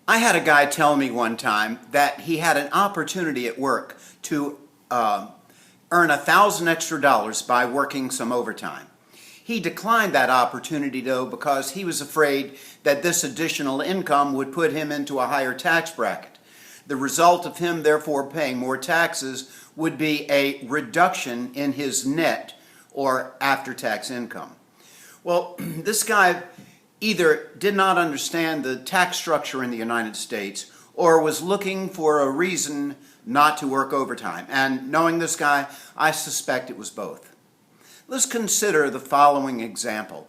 I had a guy tell me one time that he had an opportunity at work to earn $1,000 extra by working some overtime. He declined that opportunity though because he was afraid that this additional income would put him into a higher tax bracket. The result of him therefore paying more taxes would be a reduction in his net or after-tax income. Well, this guy either did not understand the tax structure in the United States or was looking for a reason not to work overtime. And knowing this guy, I suspect it was both. Let's consider the following example.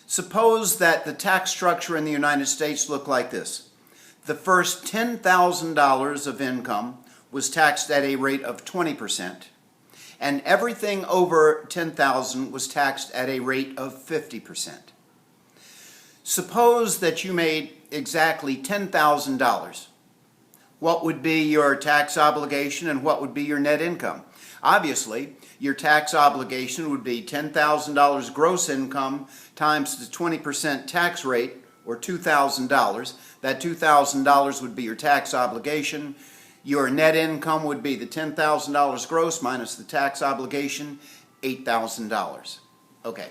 Suppose that the tax structure in the United States looked like this. The first $10,000 of income was taxed at a rate of 20%, and everything over $10,000 was taxed at a rate of 50%. Suppose that you made exactly $10,000. What would be your tax obligation and what would be your net income? Obviously, your tax obligation would be $10,000 gross income times the 20% tax rate, or $2,000. That $2,000 would be your tax obligation. Your net income would be the $10,000 gross minus the tax obligation, $8,000. Okay.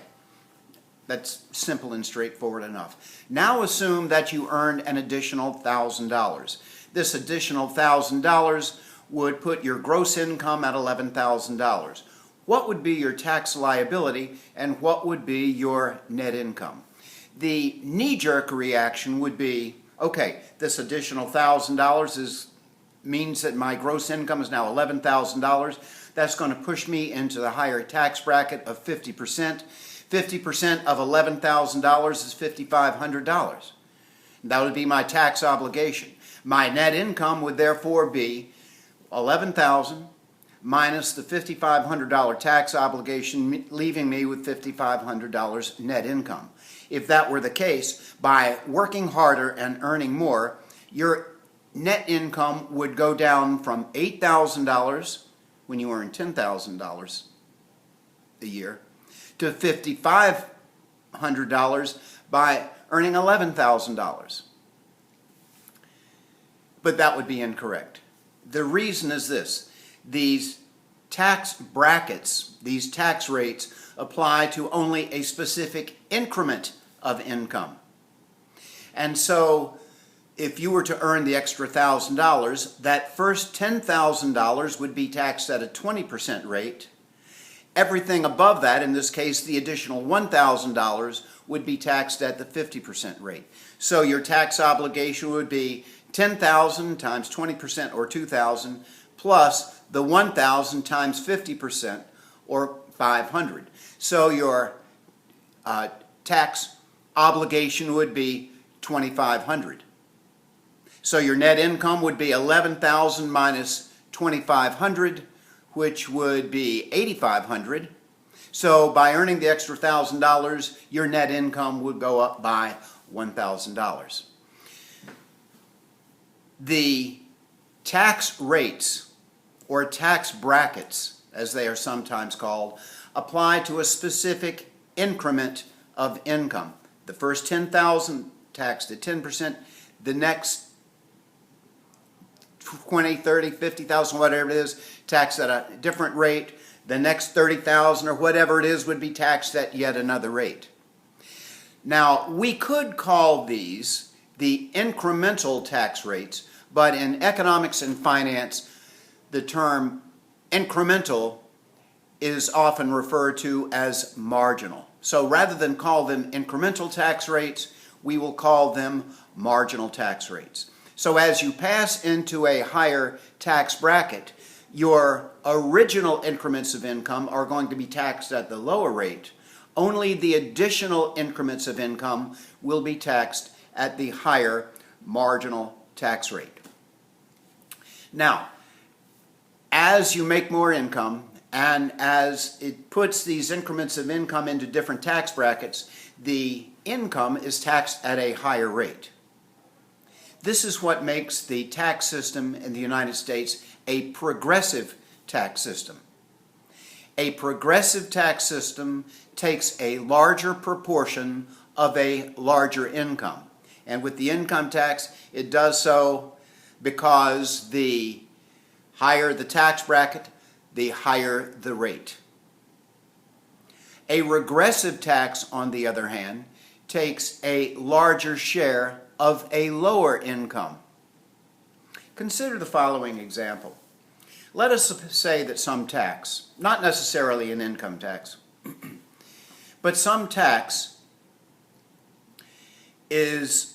That's simple and straightforward enough. Now assume that you earned an additional $1,000. This additional $1,000 would put your gross income at $11,000. What would be your tax liability and what would be your net income? The knee-jerk reaction would be, okay, this additional $1,000 means that my gross income is now $11,000. That's going to push me into the higher tax bracket of 50%. 50% of $11,000 is $5,500. That would be my tax obligation. My net income would therefore be $11,000 minus the $5,500 tax obligation, leaving me with $5,500 net income. If that were the case, by working harder and earning more, your net income would go down from $8,000 when you earn $10,000 a year to $5,500 by earning $11,000. But that would be incorrect. The reason is this. These tax brackets, these tax rates, apply to only a specific increment of income. And so if you were to earn the extra $1,000, that first $10,000 would be taxed at a 20% rate. Everything above that, in this case the additional $1,000, would be taxed at the 50% rate. So your tax obligation would be $10,000 times 20%, or $2,000, plus the $1,000 times 50%, or $500. So your tax obligation would be $2,500. So your net income would be $11,000 minus $2,500, which would be $8,500. So by earning the extra $1,000, your net income would go up by $1,000. The tax rates, or tax brackets, as they are sometimes called, apply to a specific increment of income. The first $10,000 taxed at 10%, the next 20, 30, 50,000, whatever it is, taxed at a different rate. The next 30,000 or whatever it is would be taxed at yet another rate. Now, we could call these the incremental tax rates, but in economics and finance, the term incremental is often referred to as marginal. So rather than call them incremental tax rates, we will call them marginal tax rates. So as you pass into a higher tax bracket, your original increments of income are going to be taxed at the lower rate. Only the additional increments of income will be taxed at the higher marginal tax rate. Now, as you make more income, and as it puts these increments of income into different tax brackets, the income is taxed at a higher rate. This is what makes the tax system in the United States a progressive tax system. A progressive tax system takes a larger proportion of a larger income. And with the income tax, it does so because the higher the tax bracket, the higher the rate. A regressive tax, on the other hand, takes a larger share of a lower income. Consider the following example. Let us say that some tax, not necessarily an income tax, but some tax is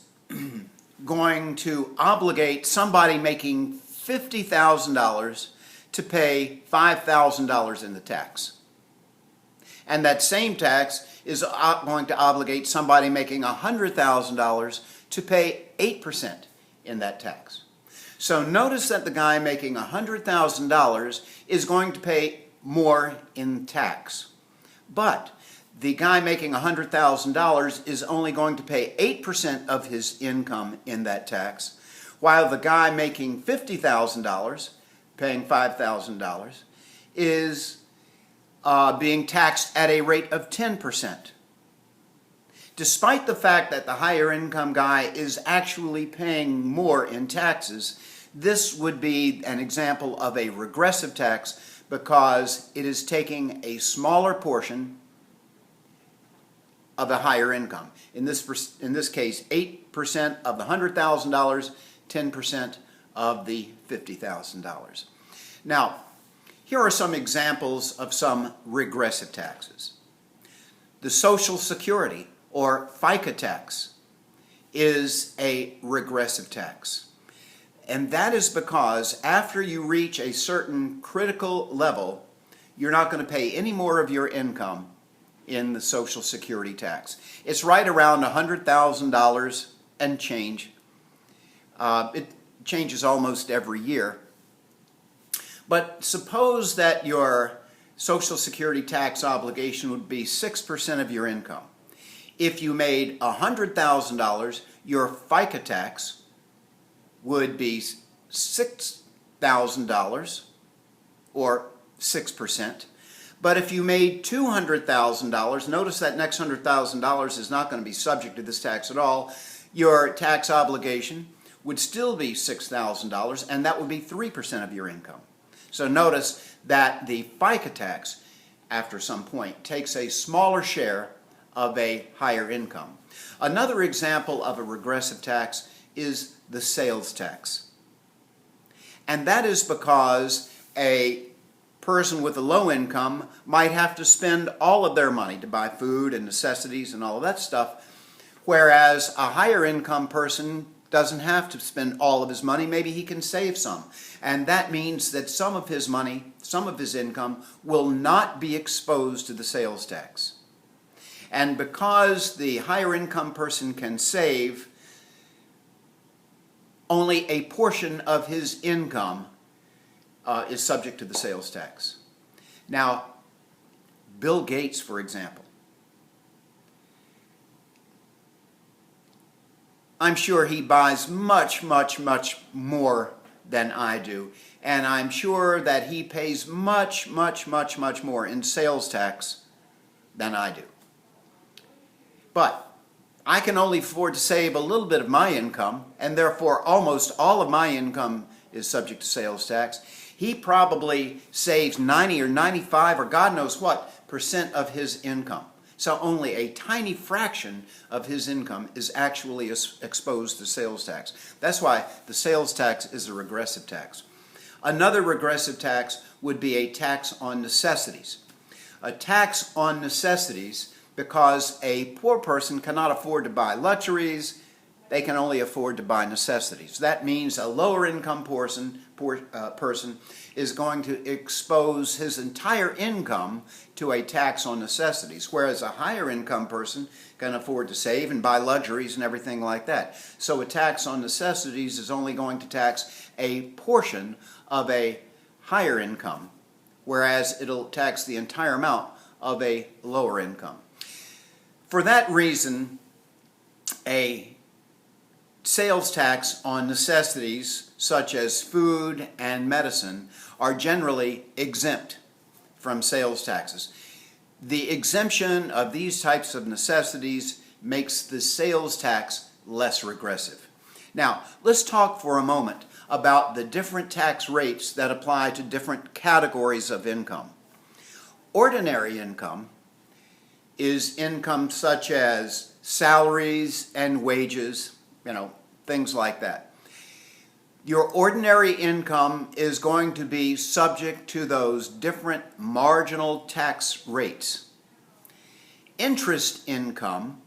going to obligate somebody making $50,000 to pay $5,000 in the tax. And that same tax is going to obligate somebody making $100,000 to pay 8% in that tax. So notice that the guy making $100,000 is going to pay more in tax. But the guy making $100,000 is only going to pay 8% of his income in that tax, while the guy making $50,000, paying $5,000, is being taxed at a rate of 10%. Despite the fact that the higher income guy is actually paying more in taxes, this would be an example of a regressive tax because it is taking a smaller portion of a higher income. In this case, 8% of the $100,000, 10% of the $50,000. Now, here are some examples of some regressive taxes. The Social Security or FICA tax is a regressive tax. And that is because after you reach a certain critical level, you're not going to pay any more of your income in the Social Security tax. It's right around $100,000 and change. It changes almost every year. But suppose that your Social Security tax obligation would be 6% of your income. If you made $100,000, your FICA tax would be $6,000 or 6%. But if you made $200,000, notice that next $100,000 is not going to be subject to this tax at all. Your tax obligation would still be $6,000, and that would be 3% of your income. So notice that the FICA tax, after some point, takes a smaller share of a higher income. Another example of a regressive tax is the sales tax. And that is because a person with a low income might have to spend all of their money to buy food and necessities and all of that stuff, whereas a higher income person doesn't have to spend all of his money. Maybe he can save some. And that means that some of his money, some of his income, will not be exposed to the sales tax. And because the higher income person can save, only a portion of his income is subject to the sales tax. Now, Bill Gates, for example, I'm sure he buys much, much, much more than I do. And I'm sure that he pays much, much, much, much more in sales tax than I do. But I can only afford to save a little bit of my income, and therefore almost all of my income is subject to sales tax. He probably saves 90 or 95 or God knows what % of his income. So only a tiny fraction of his income is actually exposed to sales tax. That's why the sales tax is a regressive tax. Another regressive tax would be a tax on necessities. A tax on necessities because a poor person cannot afford to buy luxuries, they can only afford to buy necessities. That means a lower income person is going to expose his entire income to a tax on necessities, whereas a higher income person can afford to save and buy luxuries and everything like that. So a tax on necessities is only going to tax a portion of a higher income, whereas it'll tax the entire amount of a lower income. For that reason, a sales tax on necessities such as food and medicine are generally exempt from sales taxes. The exemption of these types of necessities makes the sales tax less regressive. Now, let's talk for a moment about the different tax rates that apply to different categories of income. Ordinary income is income such as salaries and wages, things like that. Your ordinary income is going to be subject to those different marginal tax rates. Interest income,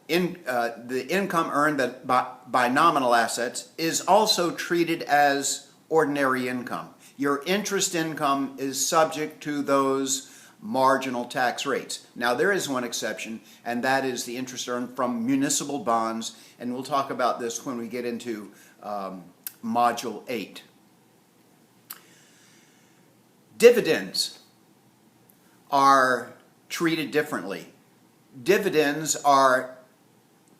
the income earned by nominal assets, is also treated as ordinary income. Your interest income is subject to those marginal tax rates. Now, there is one exception, and that is the interest earned from municipal bonds, and we'll talk about this when we get into Module 8. Dividends are treated differently. Dividends are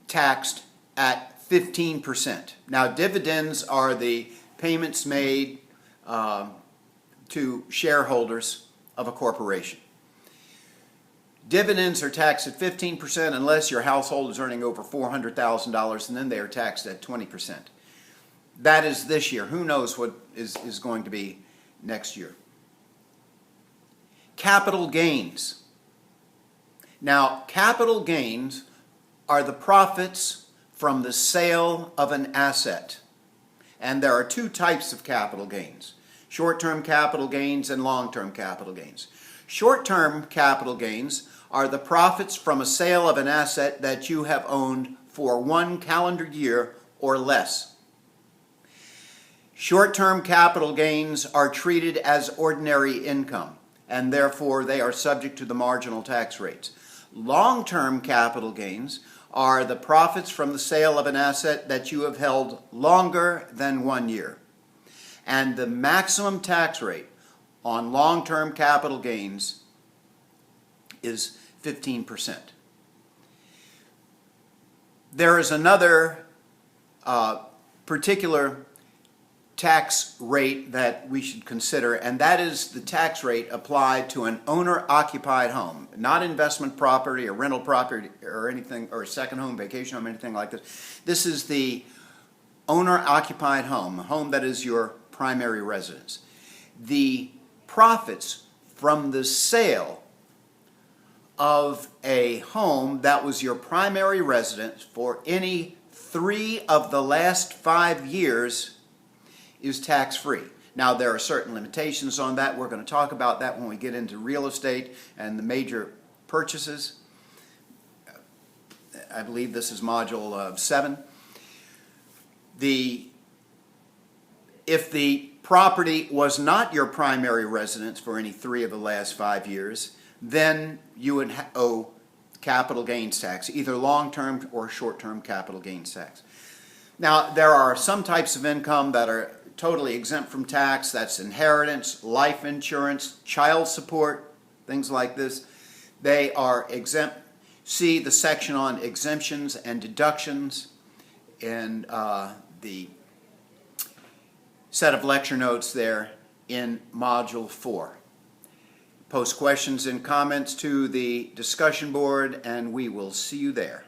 taxed at 15%. Now, dividends are the payments made to shareholders of a corporation. Dividends are taxed at 15% unless your household is earning over $400,000, and then they are taxed at 20%. That is this year. Who knows what is going to be next year. Capital gains. Now, capital gains are the profits from the sale of an asset. And there are two types of capital gains: short-term capital gains and long-term capital gains. Short-term capital gains are the profits from a sale of an asset that you have owned for 1 calendar year or less. Short-term capital gains are treated as ordinary income, and therefore they are subject to the marginal tax rates. Long-term capital gains are the profits from the sale of an asset that you have held longer than 1 year. And the maximum tax rate on long-term capital gains is 15%. There is another particular tax rate that we should consider, and that is the tax rate applied to an owner-occupied home, not investment property or rental property or anything, or a second home, vacation home, anything like this. This is the owner-occupied home, a home that is your primary residence. The profits from the sale of a home that was your primary residence for any 3 of the last 5 years is tax-free. Now, there are certain limitations on that. We're going to talk about that when we get into real estate and the major purchases. I believe this is Module 7. If the property was not your primary residence for any 3 of the last 5 years, then you would owe capital gains tax, either long-term or short-term capital gains tax. Now, there are some types of income that are totally exempt from tax. That's inheritance, life insurance, child support, things like this. They are exempt. See the section on exemptions and deductions in the set of lecture notes there in Module 4. Post questions and comments to the discussion board, and we will see you there.